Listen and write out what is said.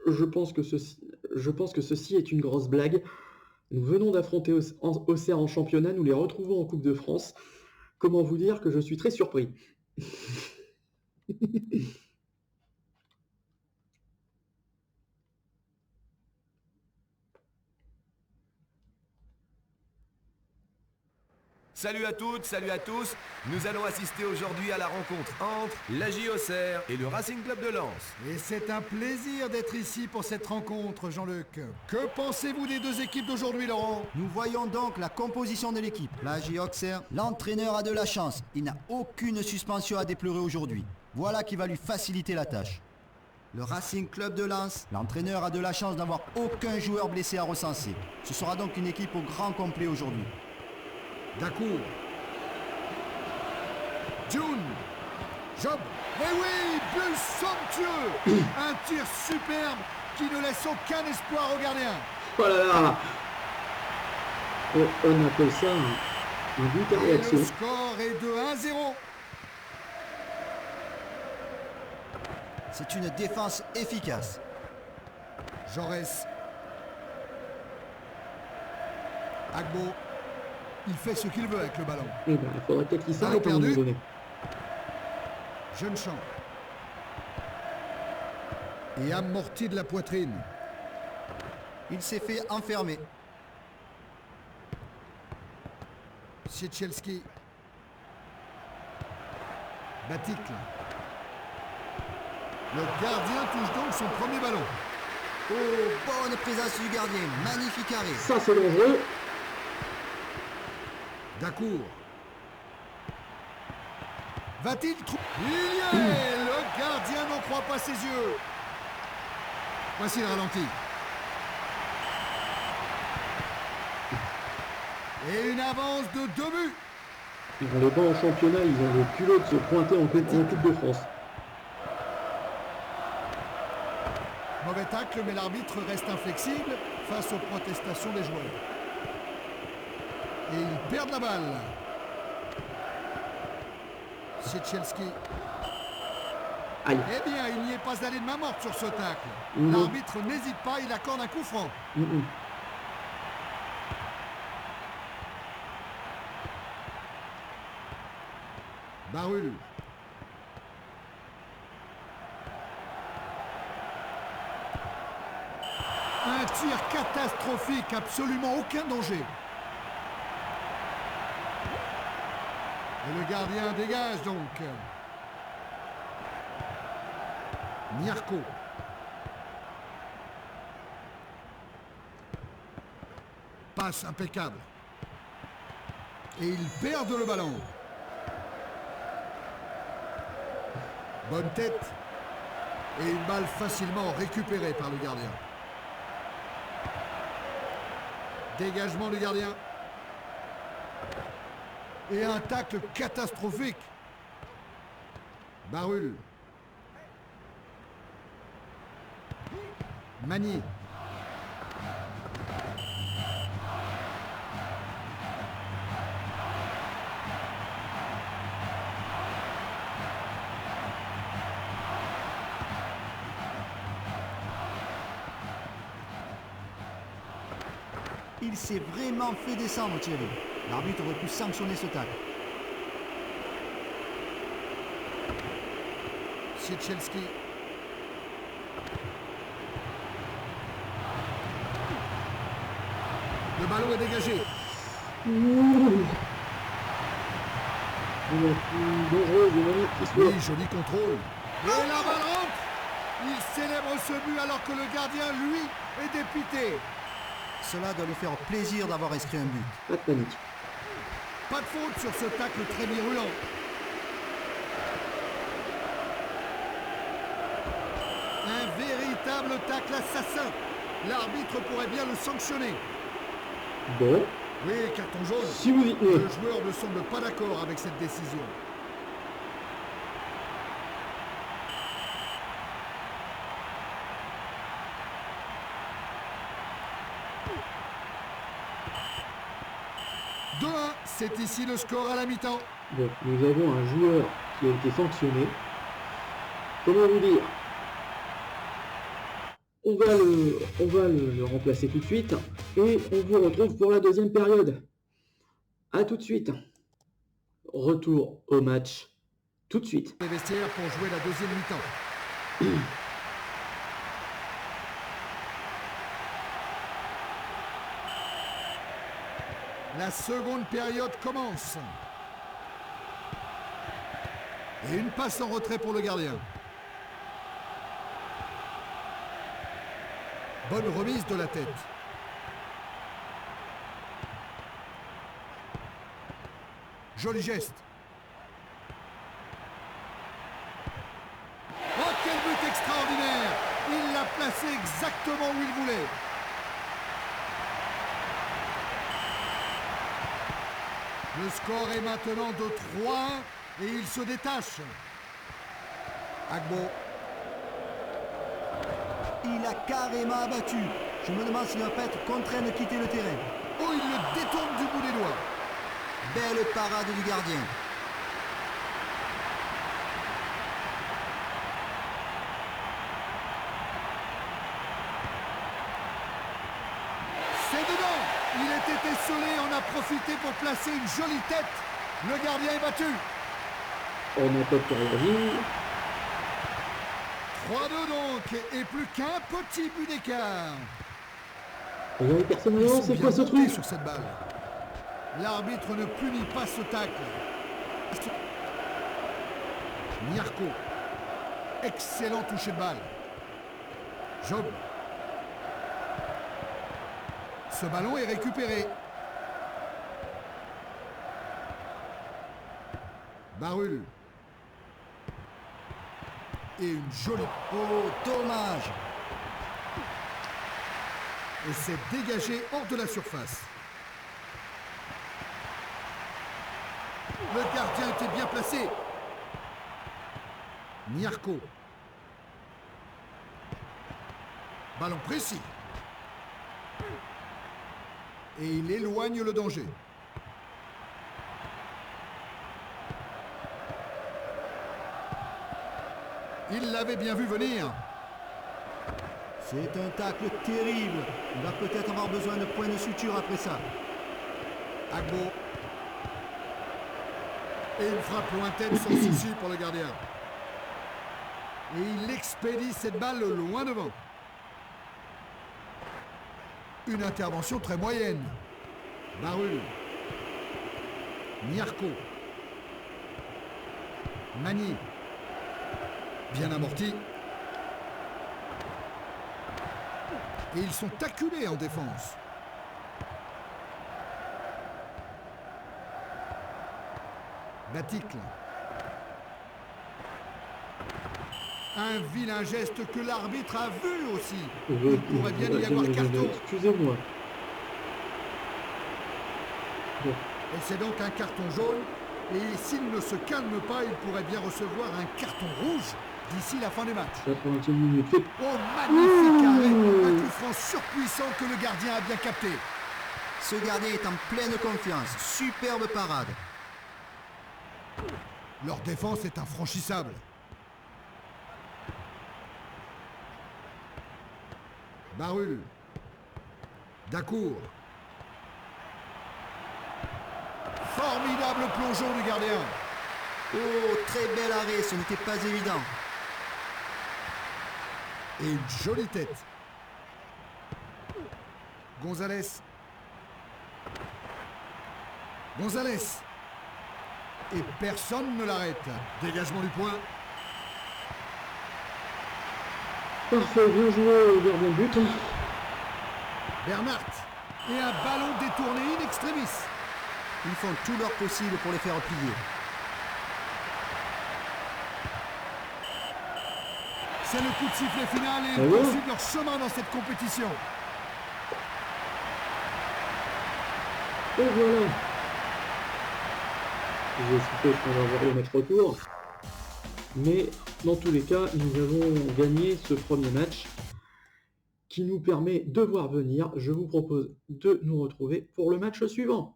je pense que ceci est une grosse blague. Nous venons d'affronter Auxerre en championnat, nous les retrouvons en Coupe de France. Comment vous dire que je suis très surpris. Salut à toutes, salut à tous. Nous allons assister aujourd'hui à la rencontre entre l'AJ Auxerre et le Racing Club de Lens. Et c'est un plaisir d'être ici pour cette rencontre, Jean-Luc. Que pensez-vous des deux équipes d'aujourd'hui, Laurent? Nous voyons donc la composition de l'équipe. L'AJ Auxerre, l'entraîneur a de la chance. Il n'a aucune suspension à déplorer aujourd'hui. Voilà qui va lui faciliter la tâche. Le Racing Club de Lens, l'entraîneur a de la chance d'avoir aucun joueur blessé à recenser. Ce sera donc une équipe au grand complet aujourd'hui. Dacour. June. Job. Et oui, but somptueux. Un tir superbe qui ne laisse aucun espoir au gardien. Oh là là. On appelle ça un but à Et réaction. le score est de 1-0. C'est une défense efficace. Jaurès. Agbo. Il fait ce qu'il veut avec le ballon. Eh ben, il faudrait peut-être qu'il s'arrête à un perdu. moment donné. Jeune champ. Et amorti de la poitrine. Il s'est fait enfermer. Siechelski. Batik. Le gardien touche donc son premier ballon. Oh, bonne présence du gardien. Magnifique arrêt. Ça, c'est dangereux. Dacour. Va-t-il trouver? Il y est. Le gardien n'en croit pas ses yeux. Voici le ralenti. Et une avance de 2 buts. Ils ont les bancs en championnat, ils ont le culot de se pointer en Coupe de France. Mauvais tacle, mais l'arbitre reste inflexible face aux protestations des joueurs. Et ils perdent la balle. Siechelski. Aïe. Eh bien, il n'y est pas allé de main morte sur ce tacle. Mhm. L'arbitre n'hésite pas, il accorde un coup franc. Mhm. Barul. Un tir catastrophique, absolument aucun danger. Et le gardien dégage donc. Niarco. Passe impeccable. Et ils perdent le ballon. Bonne tête. Et une balle facilement récupérée par le gardien. Dégagement du gardien. Et un tacle catastrophique. Barul. Magny. Il s'est vraiment fait descendre, Thierry. L'arbitre aurait pu sanctionner ce tacle. Siechelski. Le ballon est dégagé. Dangereux, dynamique qui se Oui, joli contrôle. Et la balle rentre. Il célèbre ce but alors que le gardien, lui, est dépité. Cela doit lui faire plaisir d'avoir inscrit un but. Pas de panique. Pas de faute sur ce tacle très virulent. Un véritable tacle assassin. L'arbitre pourrait bien le sanctionner. Bon, Oui, carton jaune. si vous y tenez. Le joueur ne semble pas d'accord avec cette décision. « 2-1, c'est ici le score à la mi-temps. Donc, nous avons un joueur qui a été sanctionné. Comment vous dire? le remplacer tout de suite et on vous retrouve pour la deuxième période. A tout de suite. Retour au match tout de suite. Les vestiaires pour jouer la deuxième mi-temps. La seconde période commence. Et une passe en retrait pour le gardien. Bonne remise de la tête. Joli geste. Oh, quel but extraordinaire! Il l'a placé exactement où il voulait. Le score est maintenant de 3 et il se détache. Agbo. Il a carrément abattu. Je me demande s'il ne va pas être contraint de quitter le terrain. Oh, il le détourne du bout des doigts. Belle parade du gardien. C'est dedans. Il était esselé, on a profité pour placer une jolie tête. Le gardien est battu. On n'a pas pu réagir. 3-2 donc, et plus qu'un petit but d'écart. Il y a personne Ils avant, sont c'est bien quoi ce montés truc? sur cette balle. L'arbitre ne punit pas ce tacle. Nyarko. Excellent toucher de balle. Job. Ce ballon est récupéré. Barul. Et une jolie... Oh, dommage. Et c'est dégagé hors de la surface. Le gardien était bien placé. Nyarko. Ballon précis. Et il éloigne le danger. Il l'avait bien vu venir. C'est un tacle terrible. Il va peut-être avoir besoin de points de suture après ça. Agbo. Et une frappe lointaine sans souci pour le gardien. Et il expédie cette balle loin devant. Une intervention très moyenne. Barul. Nyarko. Magny. Bien amorti. Et ils sont acculés en défense. Baticle. Un vilain geste que l'arbitre a vu aussi. Il pourrait bien y avoir carton. Excusez-moi. Bon. Et c'est donc un carton jaune. Et s'il ne se calme pas, il pourrait bien recevoir un carton rouge d'ici la fin du match. 80e minute. Fait... Oh, magnifique arrêt. Un coup franc surpuissant que le gardien a bien capté. Ce gardien est en pleine confiance. Superbe parade. Leur défense est infranchissable. Barul. Dacour. Formidable plongeon du gardien. Oh, très bel arrêt. Ce n'était pas évident. Et une jolie tête. Gonzalez. Gonzalez. Et personne ne l'arrête. Dégagement du point. Parfait, bien joué au gardien de but. Bernard. Et un ballon détourné in extremis. Ils font tout leur possible pour les faire plier. C'est le coup de sifflet final et ils Ah ouais. poursuivent leur chemin dans cette compétition. Et voilà. Je suppose qu'on va avoir le match retour. Mais dans tous les cas, nous avons gagné ce premier match qui nous permet de voir venir. Je vous propose de nous retrouver pour le match suivant.